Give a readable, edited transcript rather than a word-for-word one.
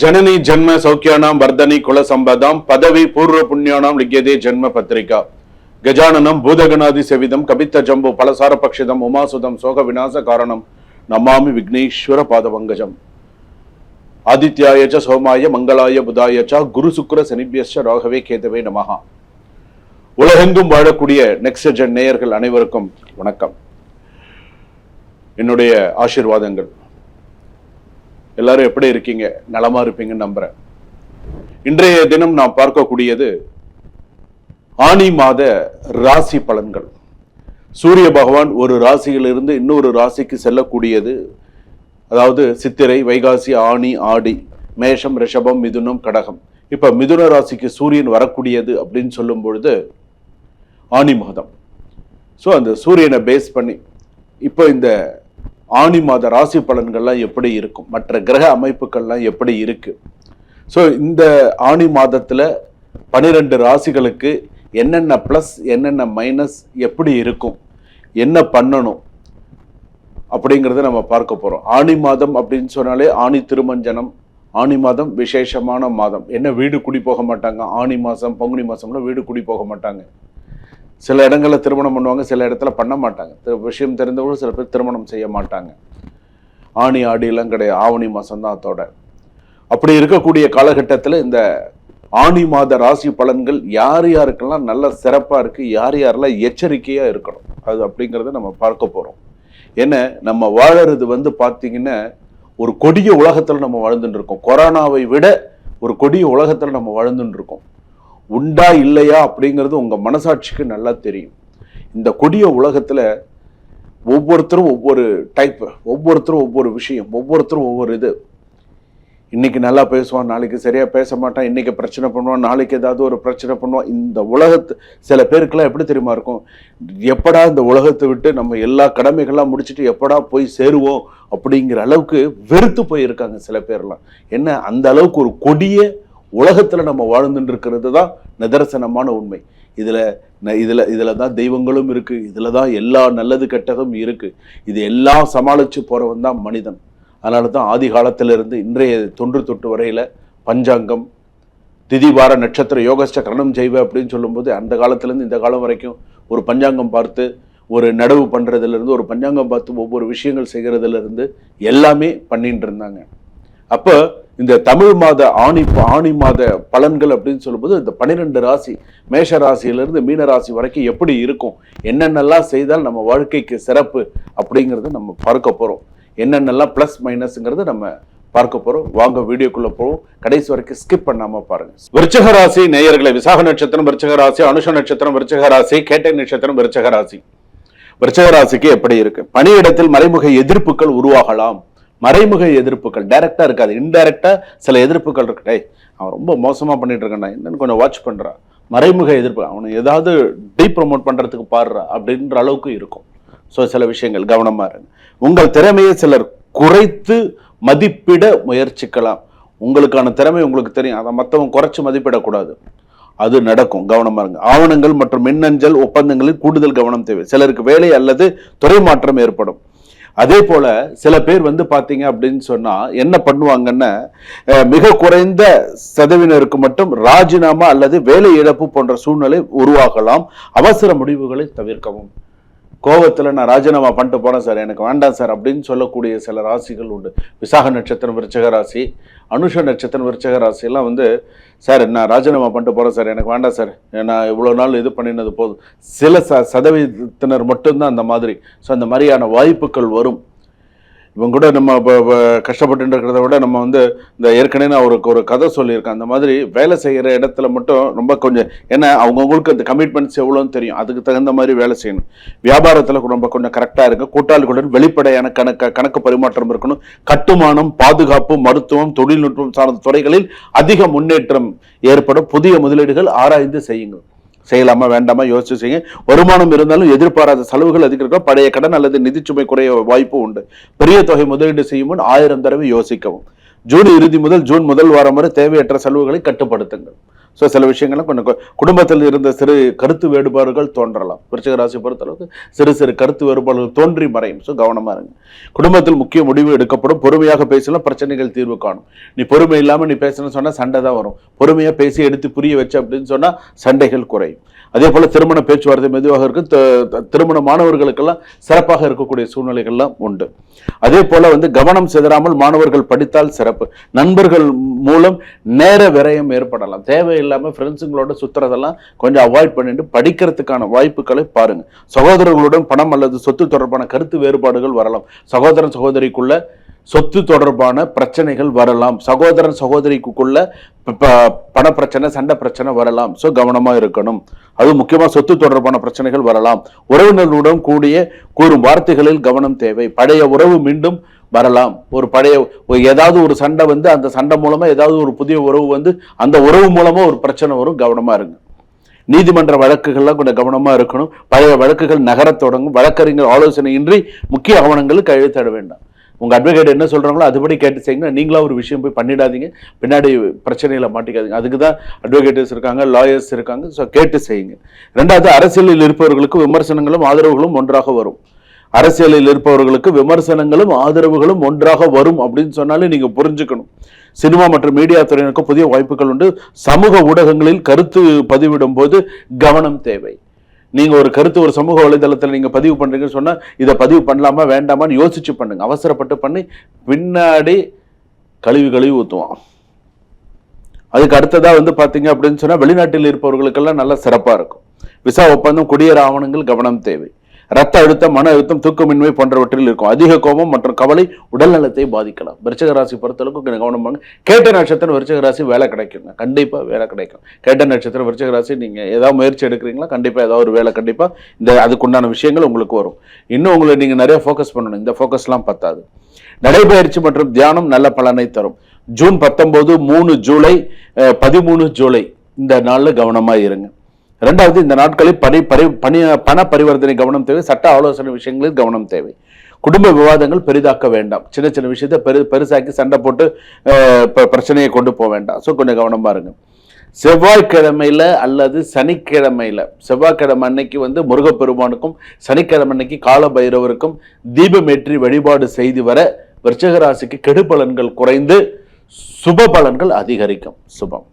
जननी जन्म सौख्यानां वर्धनी कुल संपदां पदवी पूर्व पुण्यानां लिख्यते जन्म पत्रिका गजाननं भूतगणादि सेविदं कवित्त जम्बो फलसार पक्षिदं उमासुदं शोक विनाश कारणं नमामि विघ्नेश्वर पादपङ्कजम् आदित्याय च सोमाय मंगलाय बुधाय च गुरु शुक्र शनिभ्यश्च राघवे கேதவே நமஹ. உலகெங்கும் வாழக்கூடிய நெக்ஸ்ட் ஜென் நேயர்கள் அனைவருக்கும் வணக்கம். என்னுடைய ஆசீர்வாதங்கள். எல்லாரும் எப்படி இருக்கீங்க? நலமா இருப்பீங்கன்னு நம்புறேன். இன்றைய தினம் நாம் பார்க்கக்கூடியது ஆனி மாத ராசி பலன்கள். சூரிய பகவான் ஒரு ராசியிலிருந்து இன்னொரு ராசிக்கு செல்லக்கூடியது. அதாவது சித்திரை, வைகாசி, ஆனி, ஆடி, மேஷம், ரிஷபம், மிதுனம், கடகம். இப்ப மிதுன ராசிக்கு சூரியன் வரக்கூடியது அப்படின்னு சொல்லும் பொழுது ஆனி மாதம். ஸோ அந்த சூரியனை பேஸ் பண்ணி இப்போ இந்த ஆனி மாத ராசி பலன்கள்லாம் எப்படி இருக்கும், மற்ற கிரக அமைப்புகள்லாம் எப்படி இருக்கு. ஸோ இந்த ஆனி மாதத்துல 12 ராசிகளுக்கு என்னென்ன பிளஸ் என்னென்ன மைனஸ் எப்படி இருக்கும், என்ன பண்ணணும் அப்படிங்கிறத நம்ம பார்க்க போறோம். ஆனி மாதம் அப்படின்னு சொன்னாலே ஆனி திருமஞ்சனம், ஆனி மாதம் விசேஷமான மாதம். என்ன வீடு குடி போக மாட்டாங்க. ஆனி மாதம் பங்குனி மாதம்ல வீடு குடி போக மாட்டாங்க. சில இடங்களில் திருமணம் பண்ணுவாங்க, சில இடத்துல பண்ண மாட்டாங்க. விஷயம் தெரிந்தவங்களும் சில பேர் திருமணம் செய்ய மாட்டாங்க. ஆனி ஆடியெல்லாம் கிடையாது, ஆவணி மாதம் தான் அதோட. அப்படி இருக்கக்கூடிய காலகட்டத்தில் இந்த ஆனி மாத ராசி பலன்கள் யார் யாருக்கெல்லாம் நல்ல சிறப்பாக இருக்கு, யார் யாரெல்லாம் எச்சரிக்கையாக இருக்கணும் அது அப்படிங்கிறத நம்ம பார்க்க போகிறோம். ஏன்னா நம்ம வாழறது பார்த்தீங்கன்னா ஒரு கொடிய உலகத்தில் நம்ம வாழ்ந்துட்டு இருக்கோம். கொரோனாவை விட ஒரு கொடிய உலகத்தில் நம்ம வாழ்ந்துட்டு இருக்கோம். உண்டா இல்லையா அப்படிங்கிறது உங்க மனசாட்சிக்கு நல்லா தெரியும். இந்த கொடிய உலகத்துல ஒவ்வொருத்தரும் ஒவ்வொரு டைப், ஒவ்வொருத்தரும் ஒவ்வொரு விஷயம், ஒவ்வொருத்தரும் ஒவ்வொரு இது. இன்னைக்கு நல்லா பேசுவான், நாளைக்கு சரியா பேச மாட்டான், இன்னைக்கு பிரச்சனை பண்ணுவான், நாளைக்கு ஏதாவது ஒரு பிரச்சனை பண்ணுவான். இந்த உலகத்து சில பேருக்கெல்லாம் எப்படி தெரியுமா இருக்கும், எப்படா இந்த உலகத்தை விட்டு நம்ம எல்லா கடமைகள்லாம் முடிச்சுட்டு எப்படா போய் சேருவோம் அப்படிங்கிற அளவுக்கு வெறுத்து போயிருக்காங்க சில பேர்லாம். என்ன, அந்த அளவுக்கு ஒரு கொடிய உலகத்துல நம்ம வாழ்ந்துட்டு இருக்கிறது தான் நிதர்சனமான உண்மை. இதுல தான் தெய்வங்களும் இருக்கு, இதுலதான் எல்லா நல்லது கெட்டதும் இருக்கு. இது எல்லாம் சமாளிச்சு போறவன் தான் மனிதன். அதனால தான் ஆதி காலத்திலிருந்து இன்றைய தொன்று தொட்டு வரையில பஞ்சாங்கம், திதி, வார, நட்சத்திர, யோகஸ்ட கரணம் செய்வ அப்படின்னு சொல்லும்போது அந்த காலத்திலேருந்து இந்த காலம் வரைக்கும் ஒரு பஞ்சாங்கம் பார்த்து ஒரு நடவு பண்றதுல இருந்து, ஒரு பஞ்சாங்கம் பார்த்து ஒவ்வொரு விஷயங்கள் செய்யறதுல இருந்து எல்லாமே பண்ணிட்டு இருந்தாங்க. அப்ப இந்த தமிழ் மாத ஆணி மாத பலன்கள் அப்படின்னு சொல்லும்போது இந்த 12 ராசி, மேஷ ராசியிலிருந்து மீன ராசி வரைக்கும் எப்படி இருக்கும், என்னென்னலாம் செய்தால் நம்ம வாழ்க்கைக்கு சிறப்பு அப்படிங்கிறத நம்ம பார்க்க போறோம். என்னென்னலாம் பிளஸ் மைனஸ்ங்கிறத நம்ம பார்க்க போறோம். வாங்க வீடியோக்குள்ள போவோம், கடைசி வரைக்கும் ஸ்கிப் பண்ணாம பாருங்க. விருச்சிக ராசி நேயர்களை, விசாக நட்சத்திரம் விருச்சிக ராசி, அனுஷ நட்சத்திரம் விருச்சிக ராசி, கேட்டை நட்சத்திரம் விருச்சிக ராசி. விருச்சிக ராசிக்கு எப்படி இருக்கு? பணியிடத்தில் மறைமுக எதிர்ப்புகள் உருவாகலாம். மறைமுக எதிர்ப்புகள் டைரக்டா இருக்காது, இன்டைரக்டா சில எதிர்ப்புகள் இருக்கு. அவன் ரொம்ப மோசமா பண்ணிட்டு இருக்கான், என்னன்னு கொஞ்சம் வாட்ச் பண்றா. மறைமுக எதிர்ப்பு, அவனை ஏதாவது ப்ரமோட் பண்றதுக்கு பாடுறா அப்படின்ற அளவுக்கு இருக்கும். ஸோ சில விஷயங்கள் கவனமா இருங்க. உங்கள் திறமையை சிலர் குறைத்து மதிப்பிட முயற்சிக்கலாம். உங்களுக்கான திறமை உங்களுக்கு தெரியும், அதை மற்றவங்க குறைச்சு மதிப்பிடக்கூடாது. அது நடக்கும், கவனமா இருங்க. ஆவணங்கள் மற்றும் மின்னஞ்சல் ஒப்பந்தங்களில் கூடுதல் கவனம் தேவை. சிலருக்கு வேலை அல்லது துறை மாற்றம் ஏற்படும். அதே போல சில பேர் பாத்தீங்க அப்படின்னு சொன்னா என்ன பண்ணுவாங்கன்னா, மிக குறைந்த சதவீனருக்கு மட்டும் ராஜினாமா அல்லது வேலை இழப்பு போன்ற சூழ்நிலை உருவாகலாம். அவசர முடிவுகளை தவிர்க்கவும். கோபத்துல நான் ராஜினாமா பண்ணிட்டு போறேன் சார், எனக்கு வேண்டாம் சார் அப்படின்னு சொல்லக்கூடிய சில ராசிகள் உண்டு. விசாக நட்சத்திரம் விருச்சிக ராசி, அனுஷ நட்சத்திரம் விருச்சிக ராசி எல்லாம் சார் நான் ராஜினாமா பண்ணிட்டு போறேன் சார், எனக்கு வேண்டாம் சார், நான் இவ்வளவு நாள் இது பண்ணினது போதும். சில சதவீதத்தினர் மட்டும்தான் அந்த மாதிரி. ஸோ அந்த மாதிரியான வாய்ப்புகள் வரும். இவங்க கூட நம்ம கஷ்டப்பட்டு இருக்கிறத விட நம்ம இந்த ஏற்கனவே நான் ஒரு கதை சொல்லியிருக்கேன். அந்த மாதிரி வேலை செய்கிற இடத்துல மட்டும் ரொம்ப கொஞ்சம், ஏன்னா அவங்கவுங்களுக்கு அந்த கமிட்மெண்ட்ஸ் எவ்வளோன்னு தெரியும், அதுக்கு தகுந்த மாதிரி வேலை செய்யணும். வியாபாரத்தில் ரொம்ப கொஞ்சம் கரெக்டாக இருக்கு. கூட்டாளிகளுடன் வெளிப்படையான கணக்கு பரிமாற்றம் இருக்கணும். கட்டுமானம், பாதுகாப்பு, மருத்துவம், தொழில்நுட்பம் சார்ந்த துறைகளில் அதிக முன்னேற்றம் ஏற்படும். புதிய முதலீடுகள் ஆராய்ந்து செய்யுங்க. செய்யலாமா வேண்டாமா யோசிச்சு செய்யுங்க. வருமானம் இருந்தாலும் எதிர்பாராத செலவுகள் அதிகரிக்க, பழைய கடன் அல்லது நிதிச்சுமை குறைய வாய்ப்பு உண்டு. பெரிய தொகை முதலீடு செய்யும் முன் 1000 தடவை யோசிக்கவும். ஜூன் இறுதி முதல் ஜூன் முதல் வாரம் வரை தேவையற்ற செலவுகளை கட்டுப்படுத்துங்கள். ஸோ சில விஷயங்கள்லாம் கொஞ்சம் குடும்பத்தில் இருந்த சிறு கருத்து வேறுபாடுகள் தோன்றலாம். விருச்சிக ராசி பொறுத்தளவுக்கு சிறு சிறு கருத்து வேறுபாடுகள் தோன்றி மறையும். ஸோ கவனமா இருங்க. குடும்பத்தில் முக்கிய முடிவு எடுக்கப்படும். பொறுமையாக பேசலாம், பிரச்சனைகள் தீர்வு காணும். நீ பொறுமை இல்லாம நீ பேசணும்னு சொன்னா சண்டை தான் வரும். பொறுமையா பேசி எடுத்து புரிய வச்சு அப்படின்னு சொன்னா சண்டைகள் குறையும். அதே போல திருமண பேச்சுவார்த்தை மெதுவாக இருக்கு. திருமண மாணவர்களுக்கெல்லாம் சிறப்பாக இருக்கக்கூடிய சூழ்நிலைகள்லாம் உண்டு. அதே போல கவனம் சிதறாமல் மாணவர்கள் படித்தால் சிறப்பு. நண்பர்கள் மூலம் நேர விரயம் ஏற்படலாம். தேவையில்லாம ஃப்ரெண்ட்ஸுங்களோட சுத்துறதெல்லாம் கொஞ்சம் அவாய்ட் பண்ணிட்டு படிக்கிறதுக்கான வாய்ப்புகளை பாருங்க. சகோதரர்களுடன் பணம் அல்லது சொத்து தொடர்பான கருத்து வேறுபாடுகள் வரலாம். சகோதரன் சகோதரிக்குள்ள சொத்து தொடர்பான பிரச்சனைகள் வரலாம். சகோதரன் சகோதரிக்குள்ள பண பிரச்சனை, சண்டை பிரச்சனை வரலாம். ஸோ கவனமா இருக்கணும். அது முக்கியமா சொத்து தொடர்பான பிரச்சனைகள் வரலாம். உறவினர்களுடன் கூறும் வார்த்தைகளில் கவனம் தேவை. பழைய உறவு மீண்டும் வரலாம். ஒரு பழைய ஏதாவது ஒரு சண்டை அந்த சண்டை மூலமா ஏதாவது ஒரு புதிய உறவு அந்த உறவு மூலமா ஒரு பிரச்சனை வரும். கவனமா இருங்க. நீதிமன்ற வழக்குகள்லாம் கொஞ்சம் கவனமா இருக்கணும். பழைய வழக்குகள் நகரத் தொடங்கும். வழக்கறிஞர் ஆலோசனையின்றி முக்கிய ஆவணங்களுக்கு கையெழுத்திட வேண்டாம். உங்க அட்வொகேட் என்ன சொல்றாங்களோ அதுபடி கேட்டு செய்யுங்க. நீங்களா ஒரு விஷயம் போய் பண்ணிடாதீங்க, பின்னாடி பிரச்சனையில மாட்டிக்காதீங்க. அதுக்கு தான் அட்வொகேட்ஸ் இருக்காங்க, லாயர்ஸ் இருக்காங்க. ஸோ கேட்டு செய்யுங்க. ரெண்டாவது, அரசியலில் இருப்பவர்களுக்கு விமர்சனங்களும் ஆதரவுகளும் ஒன்றாக வரும். அரசியலில் இருப்பவர்களுக்கு விமர்சனங்களும் ஆதரவுகளும் ஒன்றாக வரும் அப்படின்னு சொன்னாலே நீங்க புரிஞ்சுக்கணும். சினிமா மற்றும் மீடியா துறையினருக்கு புதிய வாய்ப்புகள் உண்டு. சமூக ஊடகங்களில் கருத்து பதிவிடும் போது கவனம் தேவை. நீங்க ஒரு கருத்து ஒரு சமூக வலைதளத்தில் நீங்க பதிவு பண்றீங்கன்னு சொன்னா இதை பதிவு பண்ணலாமா வேண்டாமான்னு யோசிச்சு பண்ணுங்க. அவசரப்பட்டு பண்ணி பின்னாடி கழுவி ஊத்துவான். அதுக்கு அடுத்ததா பாத்தீங்க அப்படின்னு சொன்னா வெளிநாட்டில் இருப்பவர்களுக்கெல்லாம் நல்ல சிறப்பா இருக்கும். விசா ஒப்பந்தம், குடியேற ஆவணங்கள் கவனம் தேவை. ரத்த அழுத்தம், மன அழுத்தம், தூக்கமின்மை போன்றவற்றில் இருக்கும். அதிக கோபம் மற்றும் கவலை உடல் நலத்தை பாதிக்கலாம். விருச்சிக ராசி பொறுத்தளவுக்கு கவனம் பண்ணுங்க. கேட்ட நட்சத்திரம் விருச்சிக ராசி வேலை கிடைக்குங்க. கண்டிப்பா வேலை கிடைக்கும். கேட்ட நட்சத்திரம் விருச்சிக ராசி நீங்க ஏதாவது முயற்சி எடுக்கிறீங்களா, கண்டிப்பா ஏதாவது ஒரு வேலை கண்டிப்பா அதுக்குண்டான விஷயங்கள் உங்களுக்கு வரும். இன்னும் உங்களை நீங்க நிறைய ஃபோக்கஸ் பண்ணணும். இந்த ஃபோக்கஸ்லாம் பத்தாது. நடைபயிற்சி மற்றும் தியானம் நல்ல பலனை தரும். ஜூன் 19, 3 ஜூலை, 13 ஜூலை இந்த நாள்ல கவனமா இருங்க. இரண்டாவது, இந்த நாட்களில் பண பரிவர்த்தனை கவனம் தேவை. சட்ட ஆலோசனை விஷயங்களில் கவனம் தேவை. குடும்ப விவாதங்கள் பெரிதாக்க வேண்டாம். சின்ன சின்ன விஷயத்தை பெருசாக்கி சண்டை போட்டு பிரச்சனையை கொண்டு போக வேண்டாம். ஸோ கொஞ்சம் கவனமா இருங்க. செவ்வாய்க்கிழமையில அல்லது சனிக்கிழமையில, செவ்வாய்க்கிழமை அன்னைக்கு முருகப்பெருமானுக்கும், சனிக்கிழமை அன்னைக்கு கால பைரவருக்கும் தீபமேற்றி வழிபாடு செய்து வர விருச்சிக ராசிக்கு கெடு பலன்கள் குறைந்து சுப பலன்கள் அதிகரிக்கும். சுபம்.